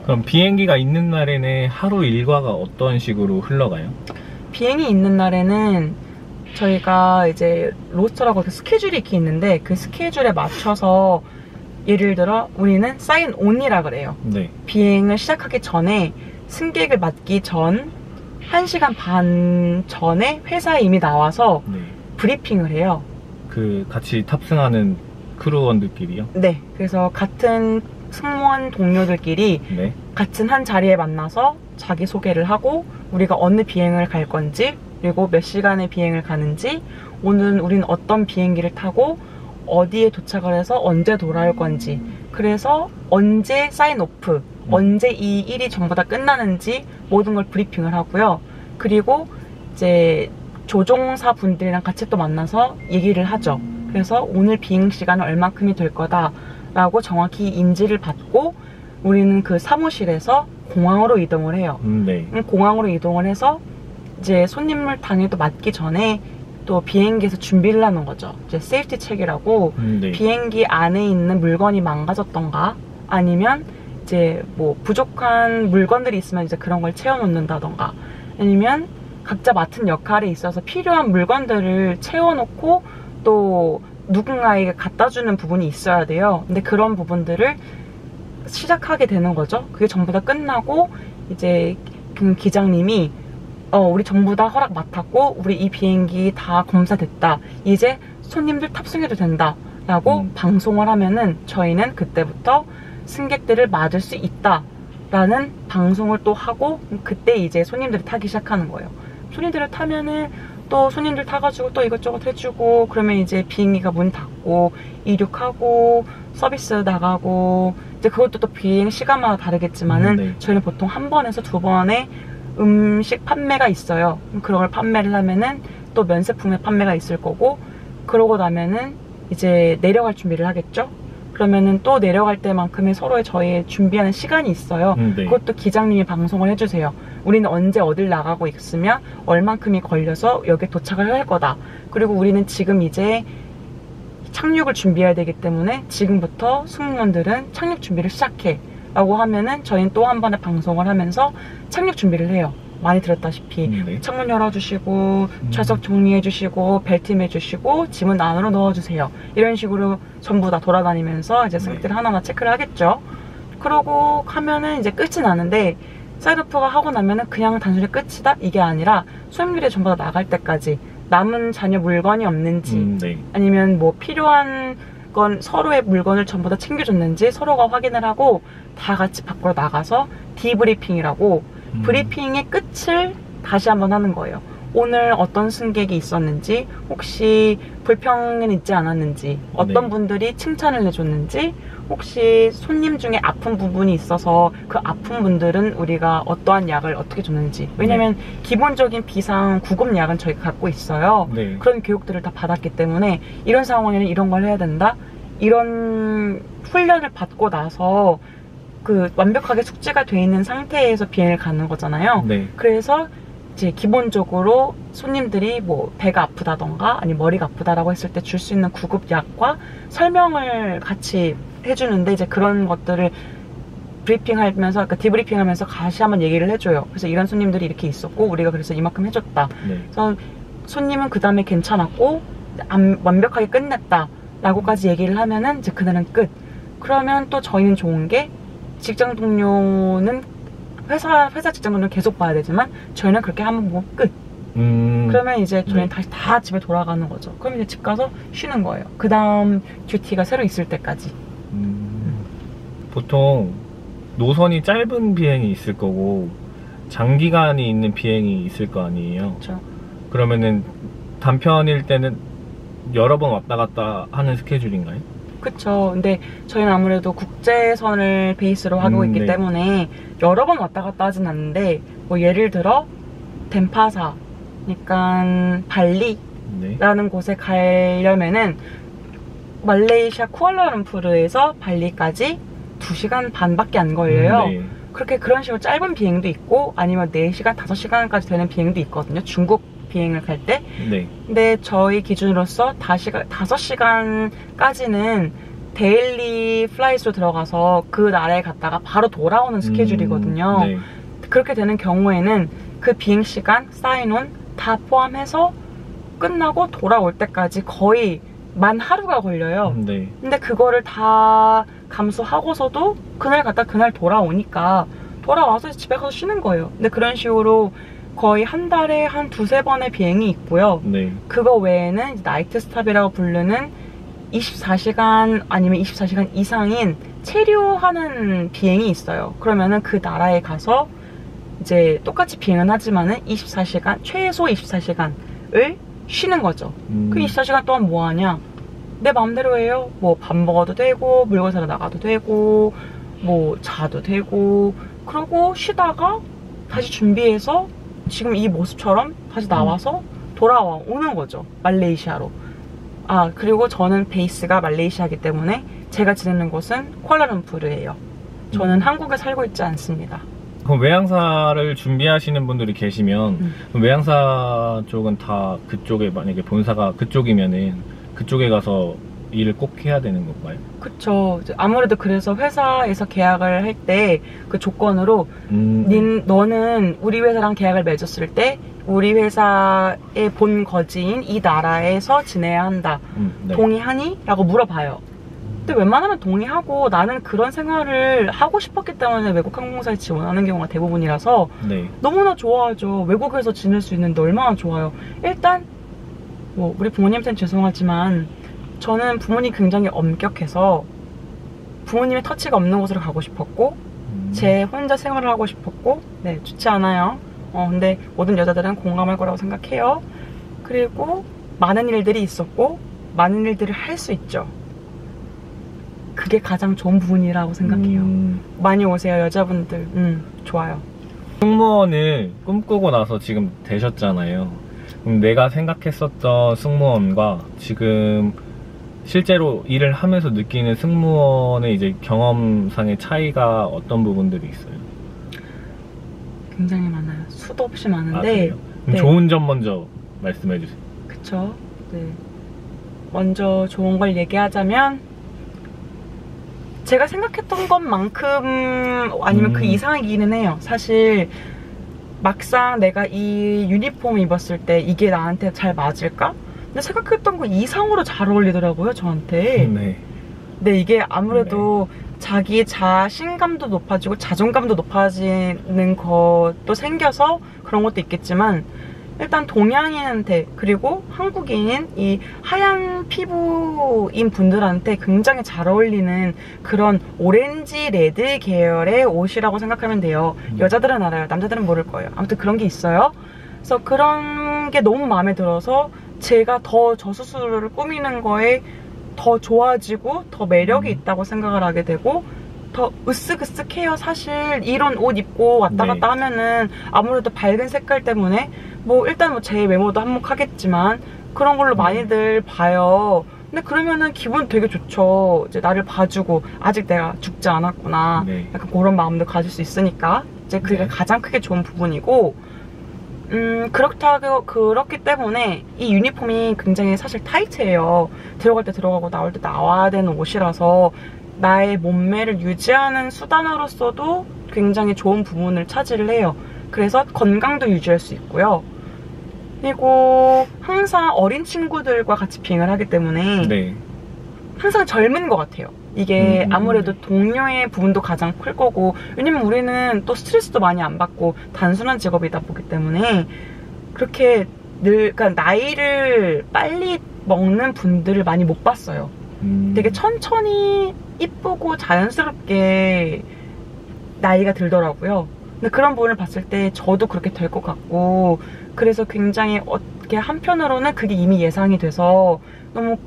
그럼 비행기가 있는 날에는 하루 일과가 어떤 식으로 흘러가요? 비행이 있는 날에는 저희가 이제 로스터라고 스케줄이 이렇게 있는데 그 스케줄에 맞춰서 예를 들어 우리는 사인 온이라 그래요. 네. 비행을 시작하기 전에 승객을 맞기 전 1시간 반 전에 회사에 이미 나와서 네. 브리핑을 해요. 그 같이 탑승하는 크루원들끼리요? 네. 그래서 같은 승무원 동료들끼리 네. 같은 한 자리에 만나서 자기소개를 하고 우리가 어느 비행을 갈 건지 그리고 몇 시간의 비행을 가는지 오늘은 우린 어떤 비행기를 타고 어디에 도착을 해서 언제 돌아올 건지 그래서 언제 사인 오프 언제 이 일이 전부 다 끝나는지 모든 걸 브리핑을 하고요. 그리고 이제 조종사 분들이랑 같이 또 만나서 얘기를 하죠. 그래서 오늘 비행 시간은 얼만큼이 될 거다 라고 정확히 인지를 받고 우리는 그 사무실에서 공항으로 이동을 해요. 네. 공항으로 이동을 해서 이제 손님을 당일도 맞기 전에 또 비행기에서 준비를 하는 거죠. 이제 세이프티 체크라고 네. 비행기 안에 있는 물건이 망가졌던가 아니면 이제 뭐 부족한 물건들이 있으면 이제 그런 걸 채워 놓는다던가 아니면 각자 맡은 역할에 있어서 필요한 물건들을 채워 놓고 또 누군가에게 갖다 주는 부분이 있어야 돼요. 근데 그런 부분들을 시작하게 되는 거죠. 그게 전부 다 끝나고 이제 그 기장님이 우리 전부 다 허락 맡았고 우리 이 비행기 다 검사됐다. 이제 손님들 탑승해도 된다 라고 방송을 하면은 저희는 그때부터 승객들을 맞을 수 있다 라는 방송을 또 하고 그때 이제 손님들이 타기 시작하는 거예요. 손님들을 타면은 또 손님들 타가지고 또 이것저것 해주고 그러면 이제 비행기가 문 닫고 이륙하고 서비스 나가고 이제 그것도 또 비행 시간마다 다르겠지만은 네. 저희는 보통 한 번에서 두 번의 음식 판매가 있어요. 그런 걸 판매를 하면은 또 면세품의 판매가 있을 거고 그러고 나면은 이제 내려갈 준비를 하겠죠. 그러면은 또 내려갈 때만큼의 서로의 저희 준비하는 시간이 있어요. 네. 그것도 기장님이 방송을 해주세요. 우리는 언제 어딜 나가고 있으면 얼만큼이 걸려서 여기에 도착을 할 거다. 그리고 우리는 지금 이제 착륙을 준비해야 되기 때문에 지금부터 승무원들은 착륙 준비를 시작해 라고 하면은 저희는 또 한 번의 방송을 하면서 착륙 준비를 해요. 많이 들었다시피 네. 창문 열어주시고 좌석 정리해주시고 벨트 매주시고 짐은 안으로 넣어주세요. 이런 식으로 전부 다 돌아다니면서 이제 승객들 하나하나 체크를 하겠죠. 그러고 하면은 이제 끝이 나는데 사인오프가 하고 나면은 그냥 단순히 끝이다 이게 아니라 수행률이 전부 다 나갈 때까지 남은 잔여 물건이 없는지 네. 아니면 뭐 필요한 건 서로의 물건을 전부 다 챙겨줬는지 서로가 확인을 하고 다 같이 밖으로 나가서 디브리핑이라고 브리핑의 끝을 다시 한번 하는 거예요. 오늘 어떤 승객이 있었는지 혹시 불평은 있지 않았는지 어떤 분들이 칭찬을 해줬는지 혹시 손님 중에 아픈 부분이 있어서 그 아픈 분들은 우리가 어떠한 약을 어떻게 줬는지 왜냐면 기본적인 비상 구급약은 저희가 갖고 있어요. 그런 교육들을 다 받았기 때문에 이런 상황에는 이런 걸 해야 된다 이런 훈련을 받고 나서 그 완벽하게 숙지가 돼 있는 상태에서 비행을 가는 거잖아요. 그래서 이제 기본적으로 손님들이 뭐 배가 아프다던가 아니 머리가 아프다라고 했을 때 줄 수 있는 구급약과 설명을 같이 해주는데 이제 그런 것들을 브리핑하면서 그러니까 디브리핑하면서 다시 한번 얘기를 해줘요. 그래서 이런 손님들이 이렇게 있었고 우리가 그래서 이만큼 해줬다. 그래서 손님은 그 다음에 괜찮았고 완벽하게 끝냈다 라고까지 얘기를 하면은 이제 그날은 끝. 그러면 또 저희는 좋은 게 직장 동료는 회사 직장 동료는 계속 봐야 되지만 저희는 그렇게 한번 보고 끝. 그러면 이제 저희는 다시 다 집에 돌아가는 거죠. 그럼 이제 집 가서 쉬는 거예요. 그 다음 듀티가 새로 있을 때까지. 보통 노선이 짧은 비행이 있을 거고 장기간이 있는 비행이 있을 거 아니에요. 그렇죠. 그러면은 단편일 때는 여러 번 왔다 갔다 하는 스케줄인가요? 그쵸. 근데 저희는 아무래도 국제선을 베이스로 하고 있기 때문에 여러 번 왔다 갔다 하진 않는데 뭐 예를 들어 덴파사 그러니까 발리라는 곳에 가려면은 말레이시아 쿠알라룸푸르에서 발리까지 2시간 반밖에 안 걸려요. 그렇게 그런 식으로 짧은 비행도 있고 아니면 4시간, 5시간까지 되는 비행도 있거든요. 중국 비행을 갈 때. 근데 저희 기준으로서 5시간까지는 데일리 플라이트로 들어가서 그 나라에 갔다가 바로 돌아오는 스케줄이거든요. 네. 그렇게 되는 경우에는 그 비행시간, 사인온 다 포함해서 끝나고 돌아올 때까지 거의 만 하루가 걸려요. 네. 근데 그거를 다 감수하고서도 그날 갔다 그날 돌아오니까 돌아와서 집에 가서 쉬는 거예요. 근데 그런 식으로 거의 한 달에 한 두세 번의 비행이 있고요. 네. 그거 외에는 나이트 스탑이라고 부르는 24시간 아니면 24시간 이상인 체류하는 비행이 있어요. 그러면은 그 나라에 가서 이제 똑같이 비행은 하지만은 24시간, 최소 24시간을 쉬는 거죠. 그 24시간 동안 뭐 하냐? 내 맘대로 해요. 뭐 밥 먹어도 되고, 물건 사러 나가도 되고, 뭐 자도 되고, 그러고 쉬다가 다시 준비해서 지금 이 모습처럼 다시 나와서 돌아오는 거죠. 말레이시아로. 아, 그리고 저는 베이스가 말레이시아이기 때문에 제가 지내는 곳은 쿠알라룸푸르예요. 저는 한국에 살고 있지 않습니다. 그럼 외항사를 준비하시는 분들이 계시면 그럼 외항사 쪽은 다 그쪽에 만약에 본사가 그쪽이면은 그쪽에 가서 일을 꼭 해야 되는 건가요? 그쵸. 아무래도 그래서 회사에서 계약을 할 때 그 조건으로 너는 우리 회사랑 계약을 맺었을 때 우리 회사의 본 거지인 이 나라에서 지내야 한다. 네. 동의하니? 라고 물어봐요. 근데 웬만하면 동의하고 나는 그런 생활을 하고 싶었기 때문에 외국 항공사에 지원하는 경우가 대부분이라서 네. 너무나 좋아하죠. 외국에서 지낼 수 있는데 얼마나 좋아요. 일단 뭐 우리 부모님한테는 죄송하지만 저는 부모님이 굉장히 엄격해서 부모님의 터치가 없는 곳으로 가고 싶었고 제 혼자 생활을 하고 싶었고 네, 좋지 않아요. 근데 모든 여자들은 공감할 거라고 생각해요. 그리고 많은 일들이 있었고 많은 일들을 할 수 있죠. 그게 가장 좋은 부분이라고 생각해요. 많이 오세요, 여자분들. 좋아요. 승무원을 꿈꾸고 나서 지금 되셨잖아요. 그럼 내가 생각했었던 승무원과 지금 실제로 일을 하면서 느끼는 승무원의 이제 경험상의 차이가 어떤 부분들이 있어요? 굉장히 많아요. 수도 없이 아, 많은데. 그래요? 그럼 네. 좋은 점 먼저 말씀해 주세요. 그쵸. 네. 먼저 좋은 걸 얘기하자면 제가 생각했던 것만큼 아니면 그 이상이기는 해요. 사실 막상 내가 이 유니폼을 입었을 때 이게 나한테 잘 맞을까? 근데 생각했던 거 이상으로 잘 어울리더라고요, 저한테. 네. 근데 이게 아무래도 자기 자신감도 높아지고 자존감도 높아지는 것도 생겨서 그런 것도 있겠지만 일단 동양인한테 그리고 한국인인 이 하얀 피부인 분들한테 굉장히 잘 어울리는 그런 오렌지 레드 계열의 옷이라고 생각하면 돼요. 여자들은 알아요. 남자들은 모를 거예요. 아무튼 그런 게 있어요. 그래서 그런 게 너무 마음에 들어서 제가 더 저 스스로를 꾸미는 거에 더 좋아지고 더 매력이 있다고 생각을 하게 되고 더 으쓱으쓱해요. 사실 이런 옷 입고 왔다 갔다 하면은 아무래도 밝은 색깔 때문에 뭐 일단 뭐 제 외모도 한몫하겠지만 그런 걸로 많이들 봐요. 근데 그러면은 기분 되게 좋죠. 이제 나를 봐주고 아직 내가 죽지 않았구나. 약간 그런 마음도 가질 수 있으니까 이제 그게 가장 크게 좋은 부분이고 그렇기 때문에 이 유니폼이 굉장히 사실 타이트해요. 들어갈 때 들어가고 나올 때 나와야 되는 옷이라서 나의 몸매를 유지하는 수단으로서도 굉장히 좋은 부분을 차지를 해요. 그래서 건강도 유지할 수 있고요. 그리고 항상 어린 친구들과 같이 비행을 하기 때문에 항상 젊은 것 같아요. 이게 아무래도 동료의 부분도 가장 클 거고 왜냐면 우리는 또 스트레스도 많이 안 받고 단순한 직업이다 보기 때문에 그렇게 그러니까 나이를 빨리 먹는 분들을 많이 못 봤어요. 되게 천천히 이쁘고 자연스럽게 나이가 들더라고요. 근데 그런 부분을 봤을 때 저도 그렇게 될 것 같고 그래서 굉장히 어떻게 한편으로는 그게 이미 예상이 돼서 너무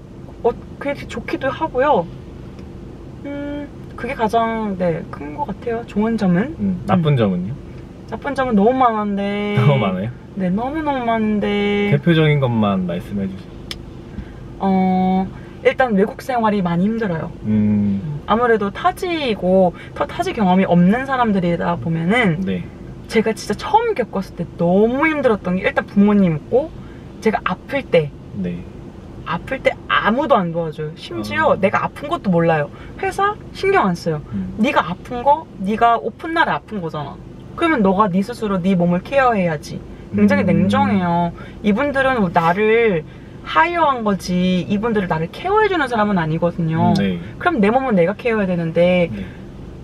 그렇게 좋기도 하고요. 그게 가장 큰 것 같아요. 좋은 점은. 나쁜 점은요? 나쁜 점은 너무 많은데. 너무 많아요? 네, 너무너무 많은데. 대표적인 것만 말씀해 주세요. 일단 외국 생활이 많이 힘들어요. 아무래도 타지이고 타지 경험이 없는 사람들이다 보면은 제가 진짜 처음 겪었을 때 너무 힘들었던 게 일단 부모님 있고 제가 아플 때 아무도 안 도와줘요. 심지어 내가 아픈 것도 몰라요. 회사 신경 안 써요. 네가 아픈 거, 네가 오픈날에 아픈 거잖아. 그러면 너가 네 스스로 네 몸을 케어해야지. 굉장히 냉정해요. 이분들은 나를 하이어한 거지, 이분들을 나를 케어해주는 사람은 아니거든요. 네. 그럼 내 몸은 내가 케어해야 되는데 네.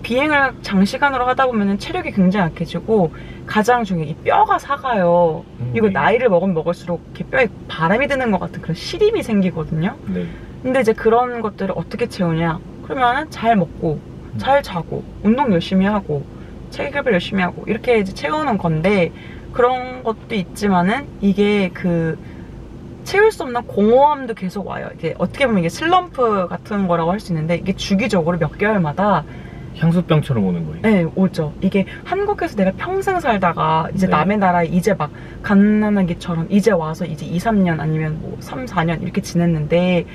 비행을 장시간으로 하다 보면 체력이 굉장히 약해지고, 가장 중요해, 이 뼈가 사가요. 이거 네. 나이를 먹으면 먹을수록 이렇게 뼈에 바람이 드는 것 같은 그런 시림이 생기거든요. 네. 근데 이제 그런 것들을 어떻게 채우냐? 그러면은 잘 먹고, 잘 자고, 운동 열심히 하고, 체급을 열심히 하고, 이렇게 이제 채우는 건데, 그런 것도 있지만은 이게 채울 수 없는 공허함도 계속 와요. 이게 어떻게 보면 이게 슬럼프 같은 거라고 할 수 있는데, 이게 주기적으로 몇 개월마다 향수병처럼 오는 거예요. 네, 오죠. 이게 한국에서 내가 평생 살다가 이제 네. 남의 나라에 이제 막 갓난아기처럼 이제 와서 이제 2, 3년 아니면 뭐 3, 4년 이렇게 지냈는데,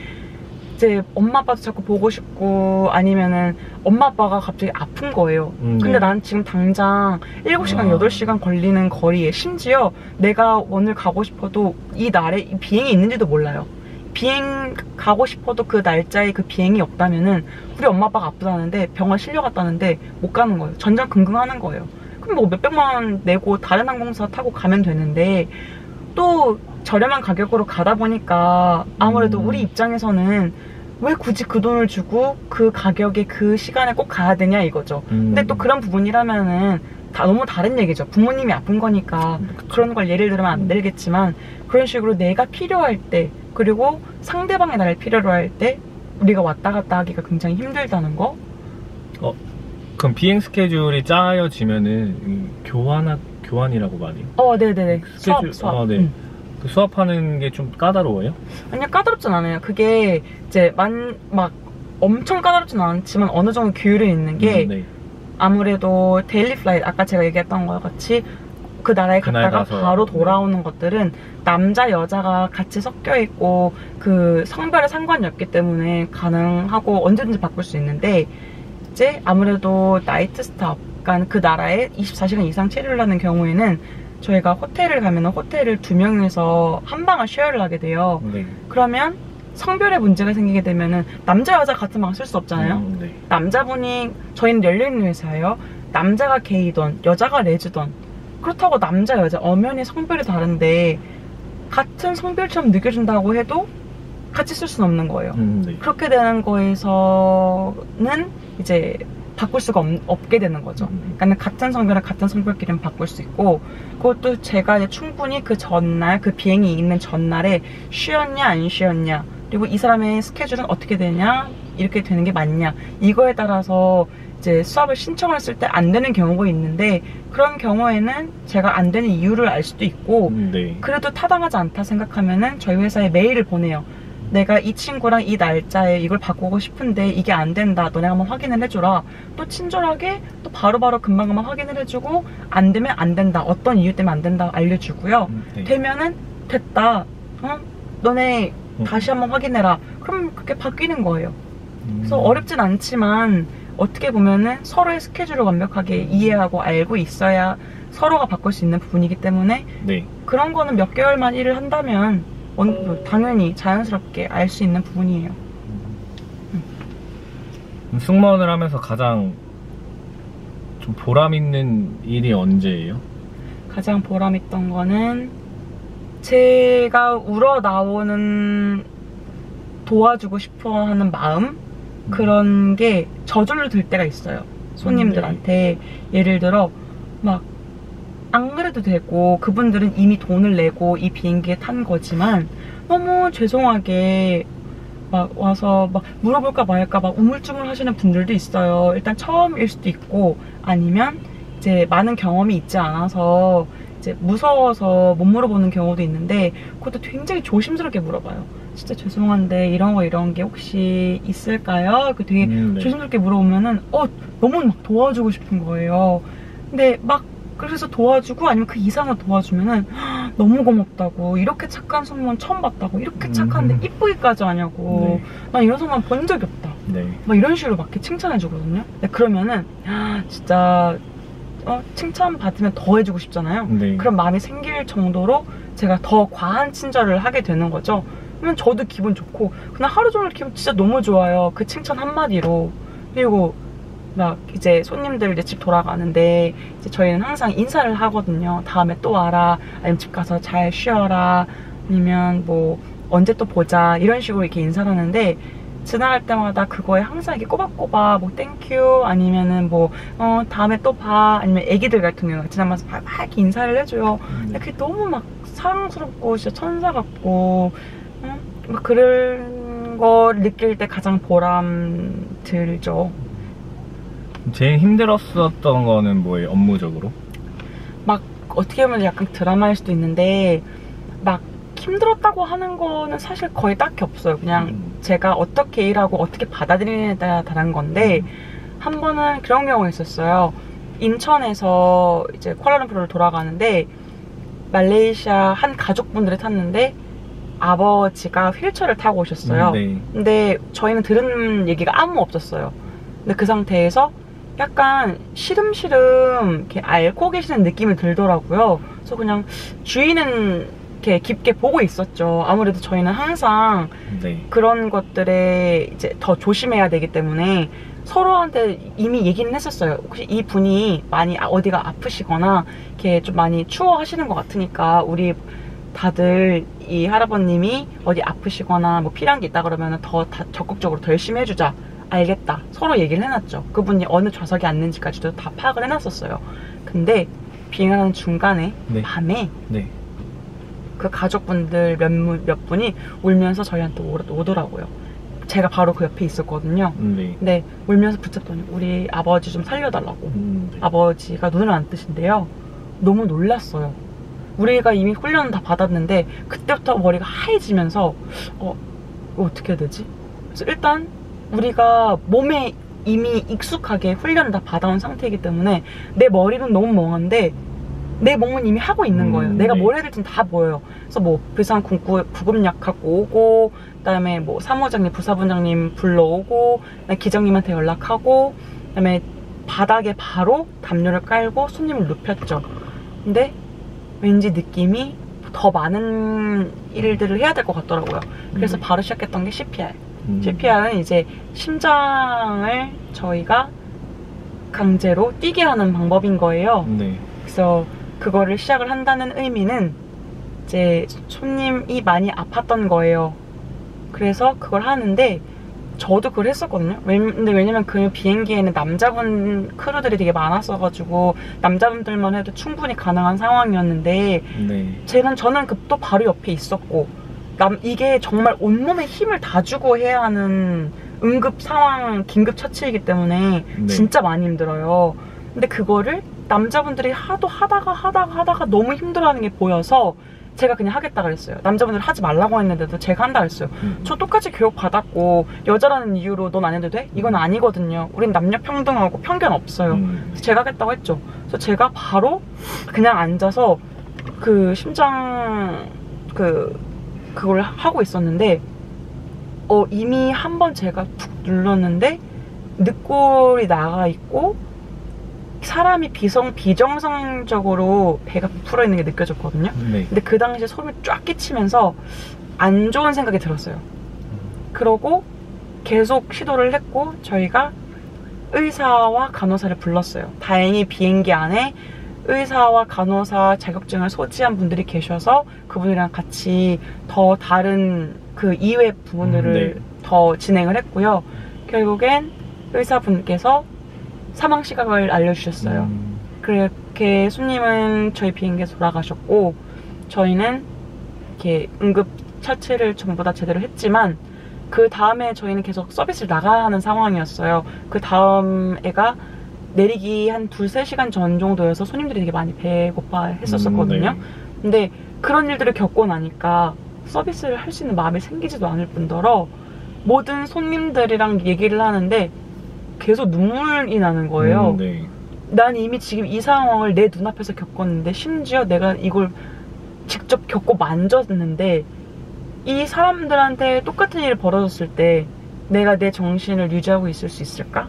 이제 엄마 아빠도 자꾸 보고 싶고, 아니면은 엄마 아빠가 갑자기 아픈 거예요. 근데 네. 난 지금 당장 7시간, 8시간 걸리는 거리에, 심지어 내가 오늘 가고 싶어도 이 날에 이 비행이 있는지도 몰라요. 비행 가고 싶어도 그 날짜에 그 비행이 없다면은 우리 엄마 아빠가 아프다는데 병원 실려갔다는데 못 가는 거예요. 전전긍긍하는 거예요. 그럼 뭐 몇백만 원 내고 다른 항공사 타고 가면 되는데, 또 저렴한 가격으로 가다 보니까 아무래도 우리 입장에서는 왜 굳이 그 돈을 주고 그 가격에 그 시간에 꼭 가야 되냐 이거죠. 근데 또 그런 부분이라면은 너무 다른 얘기죠. 부모님이 아픈 거니까 그런 걸 예를 들면 안 되겠지만, 그런 식으로 내가 필요할 때, 그리고 상대방이 나를 필요로 할 때 우리가 왔다 갔다 하기가 굉장히 힘들다는 거. 그럼 비행 스케줄이 짜여지면은 교환이라고 말해요? 네네네. 수업. 네. 그 수업하는 게 좀 까다로워요? 아니요, 까다롭진 않아요. 그게 이제 막 엄청 까다롭진 않지만 어느 정도 규율이 있는 게, 네. 아무래도 데일리 플라이트, 아까 제가 얘기했던 거와 같이 그 나라에 갔다가 바로 돌아오는 것들은 남자 여자가 같이 섞여 있고 그 성별에 상관이 없기 때문에 가능하고 언제든지 바꿀 수 있는데, 이제 아무래도 나이트 스탑, 그러니까 그 나라에 24시간 이상 체류를 하는 경우에는 저희가 호텔을 가면 호텔을 2명이서 한 방을 쉐어를 하게 돼요. 네. 그러면 성별에 문제가 생기게 되면은 남자 여자 같은 방 쓸 수 없잖아요. 네. 남자분이, 저희는 열려있는 회사예요. 남자가 게이던 여자가 레즈던, 그렇다고 남자 여자 엄연히 성별이 다른데 같은 성별처럼 느껴진다고 해도 같이 쓸 수는 없는 거예요. 네. 그렇게 되는 거에서는 이제 바꿀 수가 없게 되는 거죠. 그러니까 같은 성별은 같은 성별끼리는 바꿀 수 있고, 그것도 제가 이제 충분히 그 전날, 그 비행이 있는 전날에 쉬었냐 안 쉬었냐, 그리고 이 사람의 스케줄은 어떻게 되냐, 이렇게 되는 게 맞냐, 이거에 따라서 이제 수업을 신청을 했을 때 안 되는 경우가 있는데, 그런 경우에는 제가 안 되는 이유를 알 수도 있고, 네. 그래도 타당하지 않다 생각하면은 저희 회사에 메일을 보내요. 내가 이 친구랑 이 날짜에 이걸 바꾸고 싶은데 이게 안 된다, 너네 한번 확인을 해줘라. 또 친절하게 또 바로바로 금방금방 확인을 해주고, 안 되면 안 된다, 어떤 이유 때문에 안 된다 알려주고요. 네. 되면은 됐다, 너네 다시 한번 확인해라. 그럼 그렇게 바뀌는 거예요. 그래서 어렵진 않지만 어떻게 보면은 서로의 스케줄을 완벽하게 이해하고 알고 있어야 서로가 바꿀 수 있는 부분이기 때문에, 네. 그런 거는 몇 개월만 일을 한다면 당연히 자연스럽게 알 수 있는 부분이에요. 승무원을 하면서 가장 좀 보람 있는 일이 언제예요? 가장 보람 있던 거는 제가 우러나오는, 도와주고 싶어 하는 마음, 그런 게 저절로 들 때가 있어요. 손님들한테. 예를 들어 막 안 그래도 되고 그분들은 이미 돈을 내고 이 비행기에 탄 거지만 너무 죄송하게 막 와서 막 물어볼까 말까 막 우물쭈물 하시는 분들도 있어요. 일단 처음일 수도 있고, 아니면 이제 많은 경험이 있지 않아서 이제 무서워서 못 물어보는 경우도 있는데, 그것도 굉장히 조심스럽게 물어봐요. 진짜 죄송한데 이런 게 혹시 있을까요? 그 되게 네. 조심스럽게 물어보면은 너무 막 도와주고 싶은 거예요. 근데 막 그래서 도와주고, 아니면 그 이상을 도와주면은 너무 고맙다고, 이렇게 착한 승무원 처음 봤다고, 이렇게 착한데 이쁘기까지 하냐고, 네. 난 이런 승무원 본 적이 없다, 네. 막 이런 식으로 막 이렇게 칭찬해 주거든요. 그러면은 진짜 칭찬 받으면 더 해주고 싶잖아요. 네. 그런 마음이 생길 정도로 제가 더 과한 친절을 하게 되는 거죠. 그러면 저도 기분 좋고 그냥 하루 종일 기분 진짜 너무 좋아요. 그 칭찬 한마디로. 그리고 막 이제 손님들 이제 집 돌아가는데 이제 저희는 항상 인사를 하거든요. 다음에 또 와라, 아니면 집 가서 잘 쉬어라, 아니면 뭐 언제 또 보자, 이런 식으로 이렇게 인사를 하는데, 지나갈 때마다 그거에 항상 이렇게 꼬박꼬박 뭐 땡큐, 아니면은 뭐 다음에 또 봐, 아니면 애기들 같은 경우 지나면서 막 이렇게 인사를 해줘요. 근데 그게 너무 막 사랑스럽고 진짜 천사 같고, 막 그런 걸 느낄 때 가장 보람 들죠. 제일 힘들었었던 거는 뭐예요, 업무적으로? 막 어떻게 보면 약간 드라마일 수도 있는데, 막 힘들었다고 하는 거는 사실 거의 딱히 없어요. 그냥 제가 어떻게 일하고 어떻게 받아들이느냐에 따라 다른 건데, 한 번은 그런 경우가 있었어요. 인천에서 이제 쿠알라룸푸르를 돌아가는데 말레이시아 한 가족분들이 탔는데 아버지가 휠체어를 타고 오셨어요. 네. 근데 저희는 들은 얘기가 아무 없었어요. 근데 그 상태에서 약간 시름시름 이렇게 앓고 계시는 느낌이 들더라고요. 그래서 그냥 주인은 이렇게 깊게 보고 있었죠. 아무래도 저희는 항상 네. 그런 것들에 이제 더 조심해야 되기 때문에 서로한테 이미 얘기는 했었어요. 혹시 이 분이 많이 어디가 아프시거나 이렇게 좀 많이 추워하시는 것 같으니까 우리 다들 이 할아버님이 어디 아프시거나 뭐 필요한 게 있다 그러면 더 적극적으로 더 열심히 해주자. 알겠다. 서로 얘기를 해놨죠. 그분이 어느 좌석에 앉는지까지도 다 파악을 해놨었어요. 근데 비행하는 중간에 네. 밤에 네. 그 가족분들 몇 분이 울면서 저희한테 오더라고요. 제가 바로 그 옆에 있었거든요. 네. 근데 울면서 붙잡더니 우리 아버지 좀 살려달라고. 네. 아버지가 눈을 안 뜨신대요. 너무 놀랐어요. 우리가 이미 훈련은 다 받았는데 그때부터 머리가 하얘지면서 이거 어떻게 해야 되지? 그래서 일단 우리가 몸에 이미 익숙하게 훈련을 다 받아온 상태이기 때문에 내 머리는 너무 멍한데 내 몸은 이미 하고 있는 거예요. 내가 네. 뭘 해야 될지는 다 보여요. 그래서 뭐 비상 구급약 갖고 오고, 그다음에 뭐 사무장님, 부사부장님 불러오고, 기장님한테 연락하고, 그다음에 바닥에 바로 담요를 깔고 손님을 눕혔죠. 근데 왠지 느낌이 더 많은 일들을 해야 될 것 같더라고요. 그래서 바로 시작했던 게 CPR. CPR은 이제 심장을 저희가 강제로 뛰게 하는 방법인 거예요. 네. 그래서 그거를 시작을 한다는 의미는 이제 손님이 많이 아팠던 거예요. 그래서 그걸 하는데 저도 그걸 했었거든요. 근데 왜냐면 그 비행기에는 남자분 크루들이 되게 많았어가지고 남자분들만 해도 충분히 가능한 상황이었는데 네. 저는 그 또 바로 옆에 있었고 이게 정말 온몸에 힘을 다 주고 해야 하는 응급 상황, 긴급 처치이기 때문에 네. 진짜 많이 힘들어요. 근데 그거를 남자분들이 하다가 너무 힘들어하는 게 보여서 제가 그냥 하겠다 그랬어요. 남자분들 하지 말라고 했는데도 제가 한다 그랬어요. 저 똑같이 교육 받았고 여자라는 이유로 넌 안 해도 돼? 이건 아니거든요. 우린 남녀 평등하고 편견 없어요. 그래서 제가 하겠다고 했죠. 그래서 제가 바로 그냥 앉아서 그 심장 그걸 하고 있었는데 이미 한 번 제가 툭 눌렀는데 늑골이 나가 있고 사람이 비정상적으로 배가 부풀어 있는 게 느껴졌거든요. 네. 근데 그 당시에 소름이 쫙 끼치면서 안 좋은 생각이 들었어요. 그러고 계속 시도를 했고 저희가 의사와 간호사를 불렀어요. 다행히 비행기 안에 의사와 간호사 자격증을 소지한 분들이 계셔서 그분이랑 같이 더 다른 그 이외 부분들을 네. 더 진행을 했고요. 결국엔 의사분께서 사망 시각을 알려주셨어요. 그렇게 손님은 저희 비행기에 돌아가셨고 저희는 이렇게 응급 처치를 전부 다 제대로 했지만 그 다음에 저희는 계속 서비스를 나가야 하는 상황이었어요. 그 다음 애가 내리기 한 2-3시간 전 정도여서 손님들이 되게 많이 배고파 했었거든요. 네. 근데 그런 일들을 겪고 나니까 서비스를 할 수 있는 마음이 생기지도 않을 뿐더러 모든 손님들이랑 얘기를 하는데 계속 눈물이 나는 거예요. 네. 난 이미 지금 이 상황을 내 눈앞에서 겪었는데 심지어 내가 이걸 직접 겪고 만졌는데 이 사람들한테 똑같은 일이 벌어졌을 때 내가 내 정신을 유지하고 있을 수 있을까?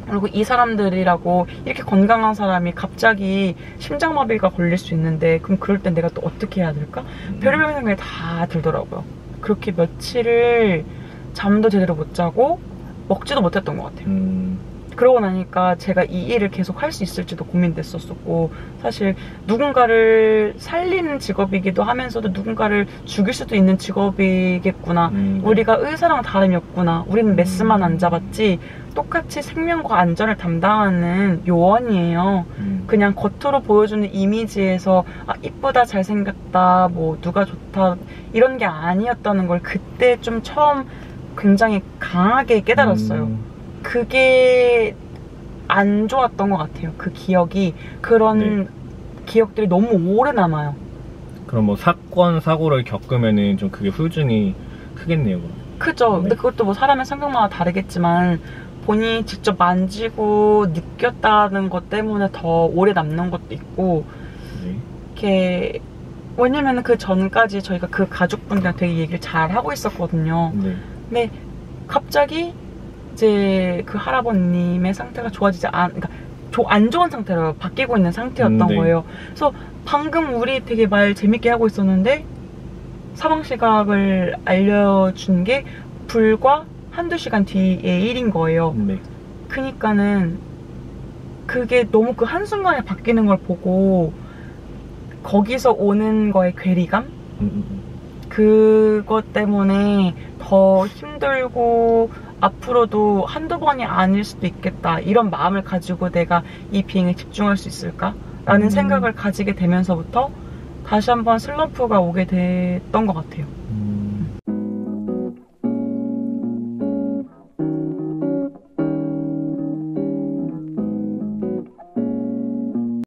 그리고 이 사람들이라고 이렇게 건강한 사람이 갑자기 심장마비가 걸릴 수 있는데 그럼 그럴 땐 내가 또 어떻게 해야 될까? 별의별 생각이 다 들더라고요. 그렇게 며칠을 잠도 제대로 못 자고 먹지도 못했던 것 같아요. 그러고 나니까 제가 이 일을 계속 할 수 있을지도 고민됐었고, 사실 누군가를 살리는 직업이기도 하면서도 누군가를 죽일 수도 있는 직업이겠구나. 우리가 의사랑 다름이 없구나. 우리는 메스만 안 잡았지 똑같이 생명과 안전을 담당하는 요원이에요. 그냥 겉으로 보여주는 이미지에서 아, 이쁘다, 잘생겼다, 뭐 누가 좋다 이런 게 아니었다는 걸 그때 좀 처음 굉장히 강하게 깨달았어요. 그게 안 좋았던 것 같아요. 그 기억이, 그런 기억들이 너무 오래 남아요. 그럼 뭐 사건, 사고를 겪으면은 좀 그게 후유증이 크겠네요. 크죠. 근데 그것도 뭐 사람의 성격마다 다르겠지만 본인이 직접 만지고 느꼈다는 것 때문에 더 오래 남는 것도 있고, 이렇게 왜냐면 그 전까지 저희가 그 가족분들이랑 되게 얘기를 잘 하고 있었거든요. 근데 갑자기 이제 그 할아버님의 상태가 좋아지지 그러니까 안 좋은 상태로 바뀌고 있는 상태였던 거예요. 그래서 방금 우리 되게 말 재밌게 하고 있었는데 사망 시각을 알려준 게 불과 한두 시간 뒤의 일인 거예요. 그니까는 그게 너무 그 한순간에 바뀌는 걸 보고 거기서 오는 거에 괴리감? 그것 때문에 더 힘들고 앞으로도 한두 번이 아닐 수도 있겠다, 이런 마음을 가지고 내가 이 비행에 집중할 수 있을까? 라는 생각을 가지게 되면서부터 다시 한번 슬럼프가 오게 됐던 것 같아요.